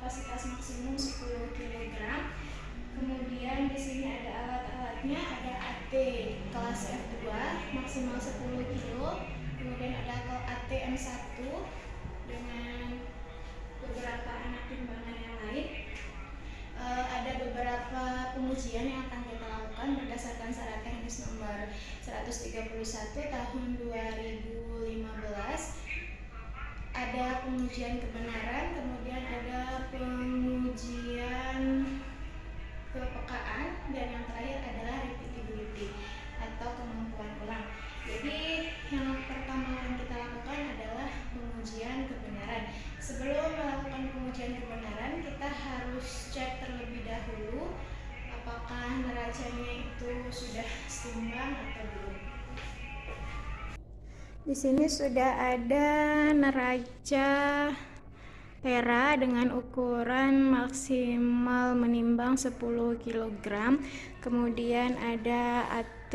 kapasitas maksimum 10 kg. Kemudian di sini ada alat-alatnya, ada AT kelas F2 maksimal 10 kg. Kemudian ada AT M1 dengan beberapa anak timbangan yang lain. Ada beberapa pengujian yang akan kita lakukan berdasarkan syarat teknis nomor 131 tahun 2015. Ada pengujian kebenaran, kemudian ada pengujian kepekaan, dan yang terakhir adalah repeatability atau kemampuan ulang. Jadi yang pertama yang kita lakukan adalah pengujian kebenaran. Sebelum melakukan pengujian kebenaran, kita harus cek terlebih dahulu apakah neracanya itu sudah seimbang atau belum. Di sini sudah ada neraca tera dengan ukuran maksimal menimbang 10 kg. Kemudian ada AT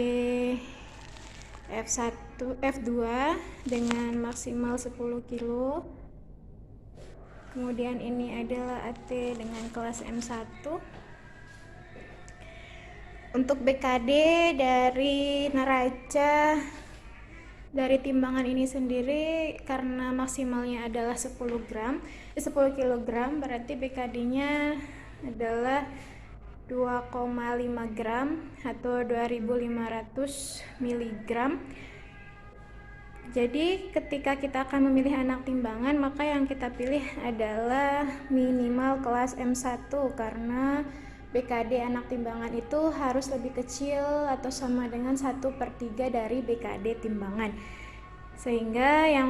F2 dengan maksimal 10 kg. Kemudian ini adalah AT dengan kelas M1. Untuk BKD dari neraca dari timbangan ini sendiri, karena maksimalnya adalah 10 kg, berarti BKD-nya adalah 2,5 gram atau 2500 mg. Jadi ketika kita akan memilih anak timbangan, maka yang kita pilih adalah minimal kelas M1 karena BKD anak timbangan itu harus lebih kecil atau sama dengan 1/3 dari BKD timbangan. Sehingga yang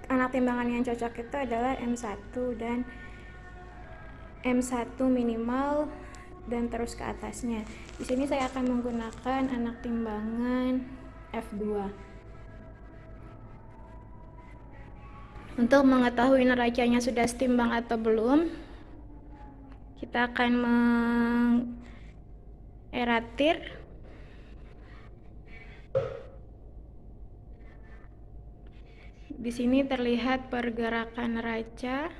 anak timbangan yang cocok itu adalah M1 dan M1 minimal dan terus ke atasnya. Di sini saya akan menggunakan anak timbangan F2. Untuk mengetahui neracanya sudah setimbang atau belum, kita akan mengeratir. Di sini terlihat pergerakan neraca.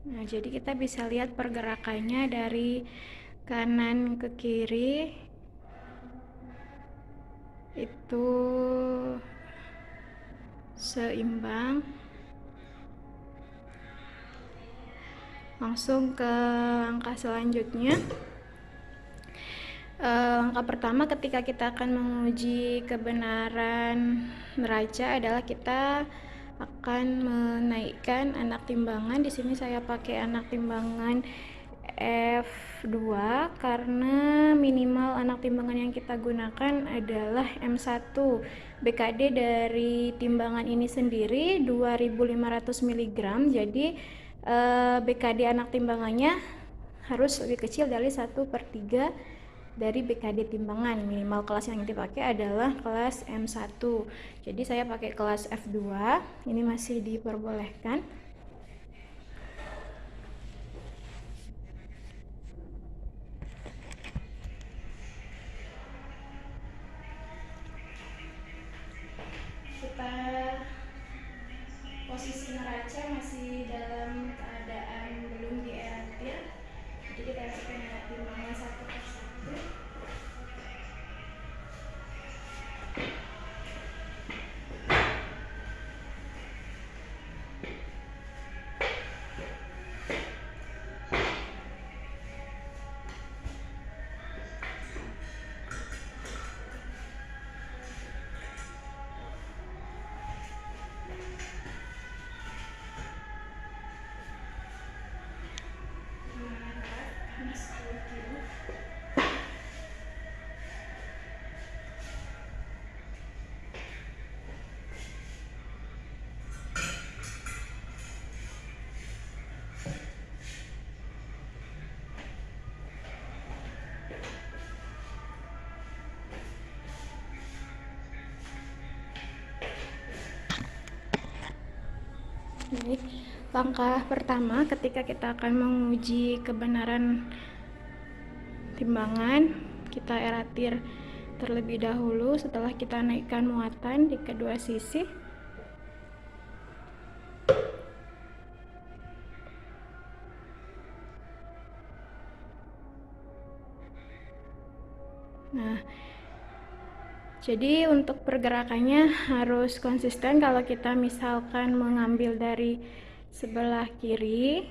Nah, jadi kita bisa lihat pergerakannya dari kanan ke kiri itu seimbang. Langsung ke langkah selanjutnya. Langkah pertama ketika kita akan menguji kebenaran neraca adalah kita akan menaikkan anak timbangan. Di sini saya pakai anak timbangan F2 karena minimal anak timbangan yang kita gunakan adalah M1. BKD dari timbangan ini sendiri 2500 mg. Jadi BKD anak timbangannya harus lebih kecil dari 1/3 dari BKD timbangan. Minimal kelas yang dipakai adalah kelas M1. Jadi saya pakai kelas F2. Ini masih diperbolehkan. Kita posisi neraca masih dalam keadaan belum dieratir. Jadi kita masukkan anak timbangan satu persatu. Jadi, langkah pertama ketika kita akan menguji kebenaran timbangan, kita eratir terlebih dahulu setelah kita naikkan muatan di kedua sisi. Nah, jadi untuk pergerakannya harus konsisten. Kalau kita misalkan mengambil dari sebelah kiri,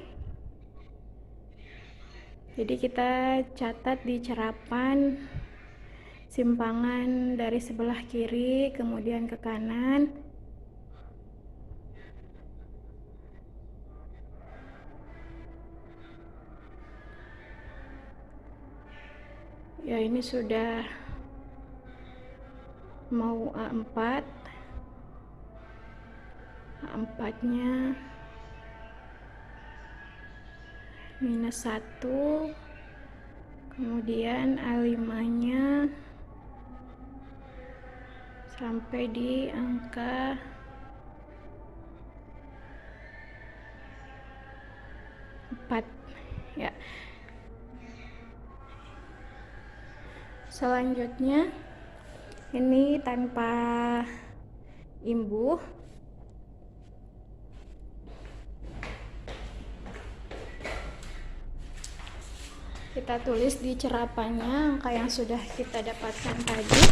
jadi kita catat di cerapan simpangan dari sebelah kiri kemudian ke kanan. Ya, ini sudah mau A4. A4-nya -1, kemudian A5-nya sampai di angka 4 ya. Selanjutnya ini tanpa imbuh. Kita tulis di cerapannya angka yang sudah kita dapatkan tadi.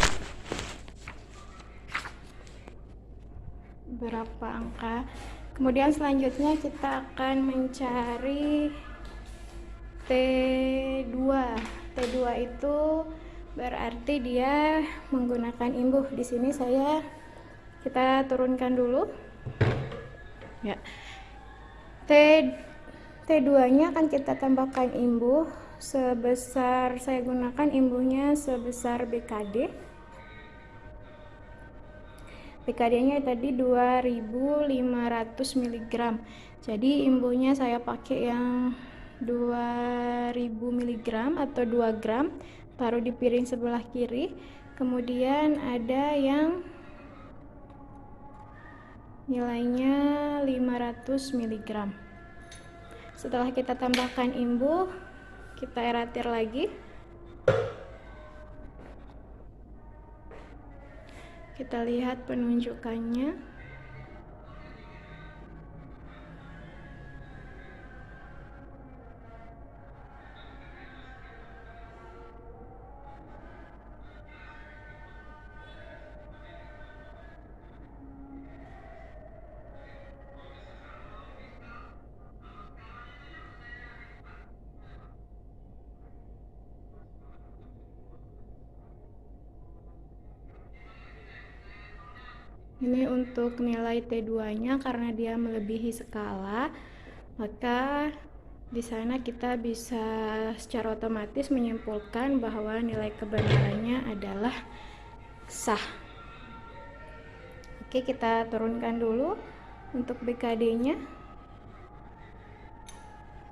Berapa angka. Kemudian selanjutnya kita akan mencari T2. T2 itu berarti dia menggunakan imbuh. Di sini kita turunkan dulu. Ya. T2-nya akan kita tambahkan imbuh sebesar, saya gunakan imbuhnya sebesar BKD. BKD-nya tadi 2500 mg. Jadi imbuhnya saya pakai yang 2000 mg atau 2 gram. Taruh di piring sebelah kiri. Kemudian ada yang nilainya 500 mg. Setelah kita tambahkan imbuh, kita eratir lagi. Kita lihat penunjukannya. Ini untuk nilai T2-nya karena dia melebihi skala, maka di sana kita bisa secara otomatis menyimpulkan bahwa nilai kebenarannya adalah sah. Oke, kita turunkan dulu untuk BKD-nya.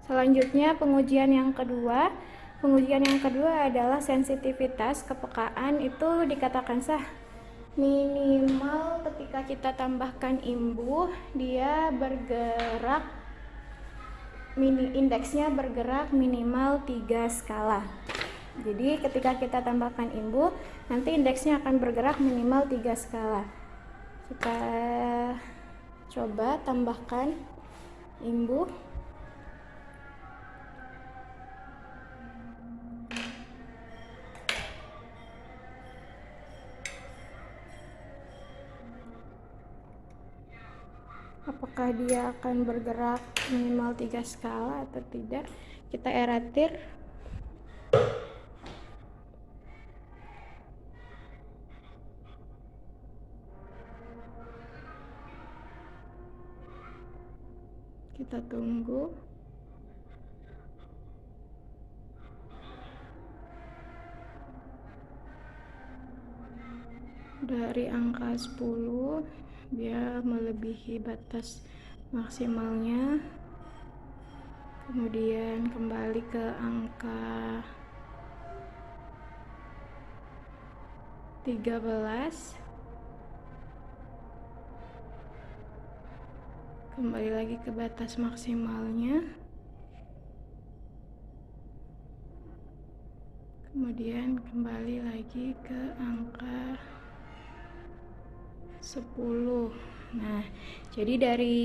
Selanjutnya pengujian yang kedua. Pengujian yang kedua adalah sensitivitas kepekaan, itu dikatakan sah. Minimal ketika kita tambahkan imbuh, dia bergerak, indeksnya bergerak minimal 3 skala. Jadi ketika kita tambahkan imbuh, nanti indeksnya akan bergerak minimal 3 skala. Kita coba tambahkan imbuh. Apakah dia akan bergerak minimal 3 skala atau tidak? Kita eratir. Kita tunggu. Dari angka 10 dia melebihi batas maksimalnya, kemudian kembali ke angka 13, kembali lagi ke batas maksimalnya, kemudian kembali lagi ke angka 10. Nah, jadi dari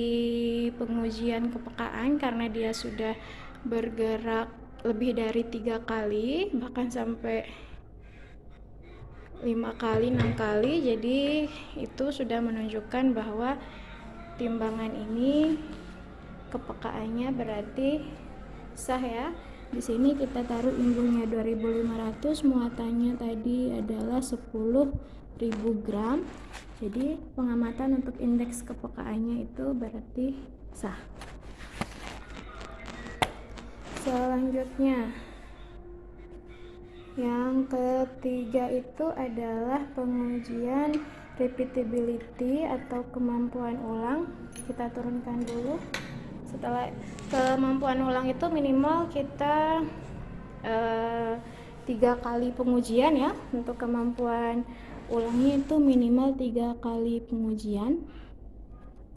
pengujian kepekaan, karena dia sudah bergerak lebih dari 3 kali, bahkan sampai 5 kali, 6 kali, jadi itu sudah menunjukkan bahwa timbangan ini kepekaannya berarti sah ya. Di sini kita taruh imbungnya 2500, muatannya tadi adalah 10.000 gram. Jadi pengamatan untuk indeks kepekaannya itu berarti sah. Selanjutnya, yang ketiga itu adalah pengujian repeatability atau kemampuan ulang. Kita turunkan dulu. Setelah kemampuan ulang itu minimal kita 3 kali pengujian ya. Untuk kemampuan ulangnya itu minimal 3 kali pengujian.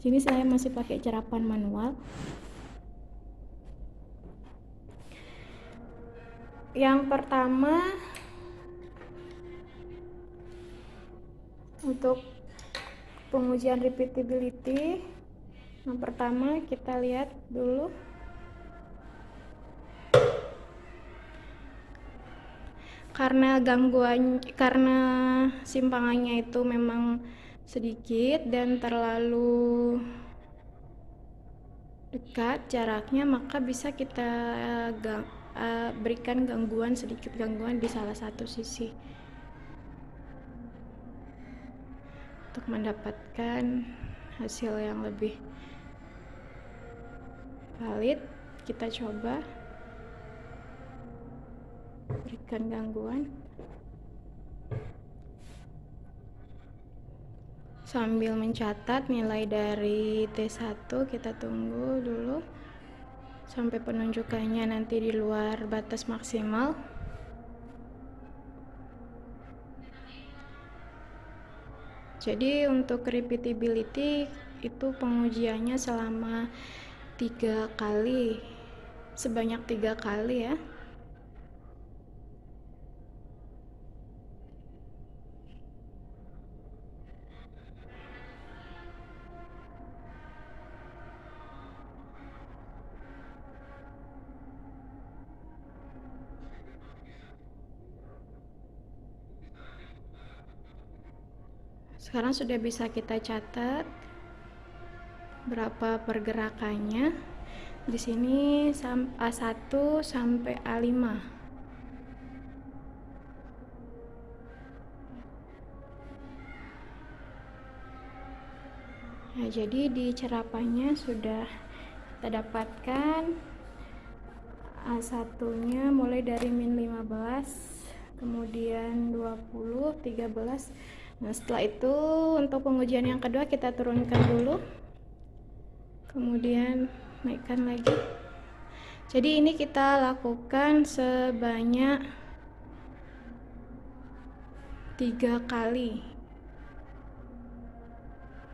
Sini saya masih pakai cerapan manual. Yang pertama, untuk pengujian repeatability, yang pertama kita lihat dulu karena simpangannya itu memang sedikit dan terlalu dekat jaraknya, maka bisa kita berikan sedikit gangguan di salah satu sisi untuk mendapatkan hasil yang lebih valid. Kita coba berikan gangguan sambil mencatat nilai dari T1. Kita tunggu dulu sampai penunjukannya nanti di luar batas maksimal. Jadi untuk repeatability itu pengujiannya selama 3 kali, sebanyak 3 kali ya. Sekarang sudah bisa kita catat berapa pergerakannya. Di sini A1 sampai A5. Nah, jadi di cerapannya sudah kita dapatkan A1-nya mulai dari min 15, kemudian 20, 13. Nah, setelah itu untuk pengujian yang kedua kita turunkan dulu, kemudian naikkan lagi. Jadi ini kita lakukan sebanyak 3 kali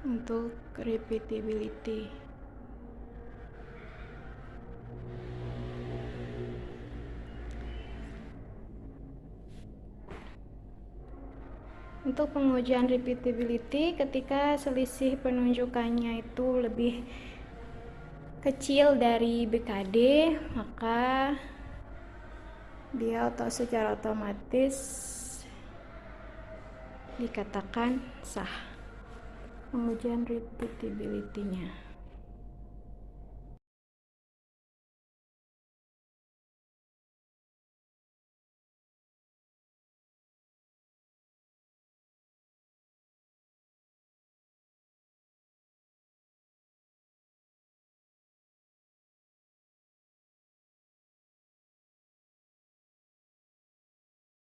untuk repeatability. Untuk pengujian repeatability, ketika selisih penunjukannya itu lebih kecil dari BKD, maka dia secara otomatis dikatakan sah pengujian repeatability-nya.